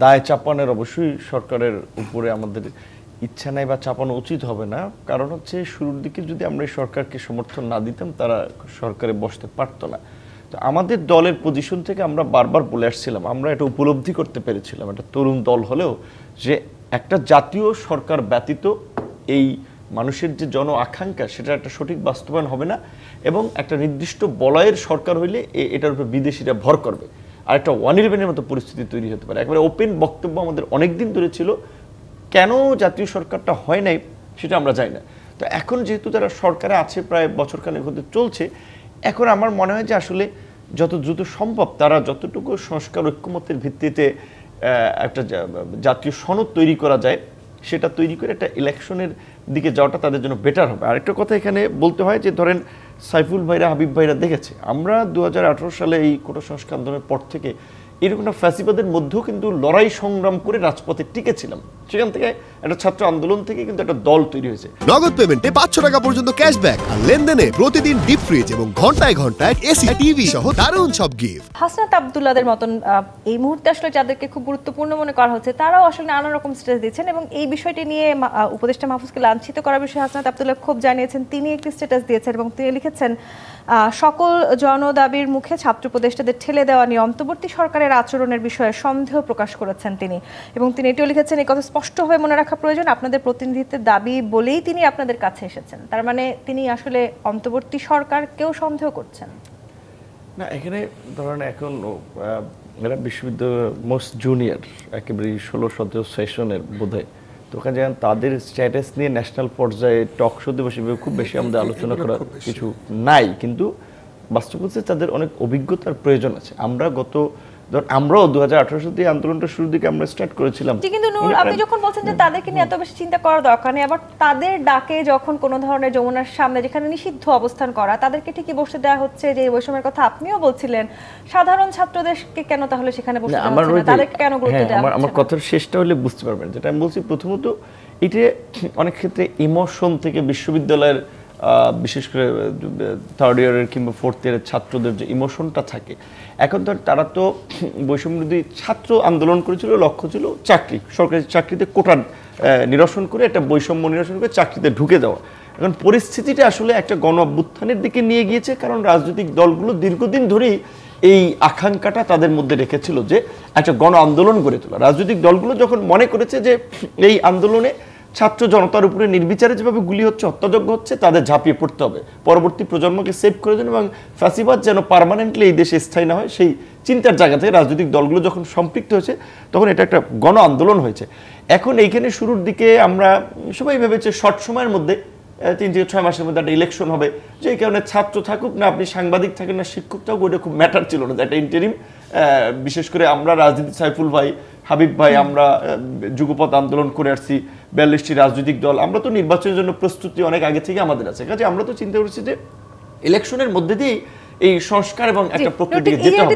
দায় চাপানোর অবশ্যই সরকারের উপরে আমাদের ইচ্ছা নাই বা চাপানো উচিত হবে না। কারণ হচ্ছে শুরুর দিকে যদি আমরা এই সরকারকে সমর্থন না দিতাম তারা সরকারে বসতে পারতো না। তো আমাদের দলের পজিশন থেকে আমরা বারবার বলে আসছিলাম, আমরা এটা উপলব্ধি করতে পেরেছিলাম একটা তরুণ দল হলেও, যে একটা জাতীয় সরকার ব্যতীত এই মানুষের যে জন আকাঙ্ক্ষা সেটা একটা সঠিক বাস্তবায়ন হবে না, এবং একটা নির্দিষ্ট বলয়ের সরকার হইলে এটার উপর বিদেশিরা ভর করবে, আর একটা 1-11-এর মতো পরিস্থিতি তৈরি হতে পারে। একেবারে ওপেন বক্তব্য আমাদের অনেক দিন ধরে ছিল, কেন জাতীয় সরকারটা হয় নাই সেটা আমরা জানি না। তো এখন যেহেতু তারা সরকারে আছে প্রায় বছরখানেক হতে চলছে, এখন আমার মনে হয় যে আসলে যত দ্রুত সম্ভব তারা যতটুকু সংস্কার ঐক্যমতের ভিত্তিতে একটা জাতীয় সনদ তৈরি করা যায় সেটা তৈরি করে একটা ইলেকশনের দিকে যাওয়াটা তাদের জন্য বেটার হবে। আরেকটা কথা এখানে বলতে হয় যে ধরেন সাইফুল ভাইরা, হাবিব ভাইরা দেখেছে আমরা 2018 সালে এই কোটা সংস্কার আন্দোলনের পর থেকে এরকম একটা ফ্যাসিবাদের মধ্যেও কিন্তু লড়াই সংগ্রাম করে রাজপথে টিকেছিলাম। সেখান থেকে একটা ছাত্র আন্দোলন থেকে কিন্তু একটা দল তৈরি হয়েছে। নগদ পেমেন্টে 500 টাকা পর্যন্ত ক্যাশব্যাক, আর লেনদেনে প্রতিদিন ডিপ ফ্রিজ এবং ঘন্টায় ঘন্টায় এসি টিভি সহ দারুণ সব গিফট। হাসনাত আব্দুল্লাহদের মতন এই মুহূর্তে আসলে যাদেরকে খুব গুরুত্বপূর্ণ মনে করা হচ্ছে তারাও আসলে নানা রকম স্ট্যাটাস দিচ্ছেন, এবং এই বিষয়টি নিয়ে উপদেষ্টা মাহফুজকে লাঞ্ছিত করার বিষয়ে হাসনাত আব্দুল্লাহ খুব জানিয়েছেন। তিনি একটি স্ট্যাটাস দিয়েছেন এবং তিনি লিখেছেন, সকল জনদাবির মুখে ছাত্র উপদেষ্টাদের ঠেলে দেওয়া নিয়ে অন্তর্বর্তী সরকারের আচরণের বিষয়ে সন্দেহ প্রকাশ করেছেন তিনি, এবং তিনি এটিও লিখেছেন, এই কথা স্পষ্টভাবে মনে রাখা প্রয়োজন, আপনাদের প্রতিনিধিত্বের দাবি বলেই তিনি আপনাদের কাছে এসেছেন। তার মানে তিনি আসলে অন্তর্বর্তী সরকারকেও সন্দেহ করছেন না। এখানে ধরেন এখন এরা বিশ্ববিদ্যালয়ের মোস্ট জুনিয়র, একেবারে 16-17 সেশনের বোধহয়, তো ওখানে যেমন তাদের স্ট্যাটাস নিয়ে ন্যাশনাল পর্যায়ে টক শোতে বসে খুব বেশি আমাদের আলোচনা করার কিছু নাই, কিন্তু বাস্তবতা তাদের অনেক অভিজ্ঞতার প্রয়োজন আছে। আমরাও 2018 সালে আন্দোলনটা শুরুর দিকে আমরা স্টার্ট করেছিলাম, কিন্তু আপনি যখন বলছেন যে তাদেরকে নিয়ে এত বেশি চিন্তা করার দরকার নেই, আবার তাদের ডাকে যখন কোনো ধরনের যমুনার সামনে যেখানে নিষিদ্ধ অবস্থান করা তাদেরকে ঠিকই বসতে দেওয়া হচ্ছে, যে এই বৈষম্যের কথা আপনিও বলছিলেন, সাধারণ ছাত্রদেরকে কেন তাহলে সেখানে বসতে দেওয়া হচ্ছে না, তাদেরকে কেন গুরুত্ব দেওয়া হচ্ছে না? আমার কথার শেষটা হলে বুঝতে পারবেন। যেটা আমি বলছি, প্রথমত এটা অনেক ক্ষেত্রে ইমোশন থেকে বিশ্ববিদ্যালয়ের বিশেষ করে থার্ড ইয়ারের কিংবা ফোর্থ ইয়ারের ছাত্রদের যে ইমোশনটা থাকে, এখন তো তারা তো বৈষম্যবিরোধী ছাত্র আন্দোলন করেছিল, লক্ষ্য ছিল চাকরি, সরকারি চাকরিতে কোটা নিরসন করে একটা বৈষম্য নিরসন করে চাকরিতে ঢুকে দেওয়া। এখন পরিস্থিতিটা আসলে একটা গণ অভ্যুত্থানের দিকে নিয়ে গিয়েছে, কারণ রাজনৈতিক দলগুলো দীর্ঘদিন ধরেই এই আকাঙ্ক্ষাটা তাদের মধ্যে রেখেছিল যে একটা গণ আন্দোলন গড়ে তোলা। রাজনৈতিক দলগুলো যখন মনে করেছে যে এই আন্দোলনে ছাত্র জনতার উপরে নির্বিচারে যেভাবে গুলি হচ্ছে, হত্যাযজ্ঞ হচ্ছে, তাদের ঝাঁপিয়ে পড়তে হবে পরবর্তী প্রজন্মকে সেভ করে দেন, এবং ফ্যাসিবাদ যেন পার্মানেন্টলি এই দেশে স্থায়ী না হয়, সেই চিন্তার জায়গা থেকে রাজনৈতিক দলগুলো যখন সম্পৃক্ত হয়েছে তখন এটা একটা গণ আন্দোলন হয়েছে। এখন এইখানে শুরুর দিকে আমরা সবাই ভেবেছে শর্ট সময়ের মধ্যে 3 থেকে 6 মাসের মধ্যে একটা ইলেকশন হবে, যে কারণে ছাত্র থাকুক না, আপনি সাংবাদিক থাকেন না, শিক্ষক থাকুক, ওইটা খুব ম্যাটার ছিল না, একটা ইন্টারিম। বিশেষ করে আমরা রাজনীতি, সাইফুল ভাই, হাবিব ভাই, আমরা যুগপৎ আন্দোলন করে আসছি, 42টি রাজনৈতিক দল, আমরা তো নির্বাচনের জন্য প্রস্তুতি অনেক আগে থেকে আমাদের আছে। কাজে আমরা তো চিন্তা করছি যে ইলেকশনের মধ্যে দিয়েই এই সংস্কার এবং একটা প্রক্রিয়া যেতে হবে।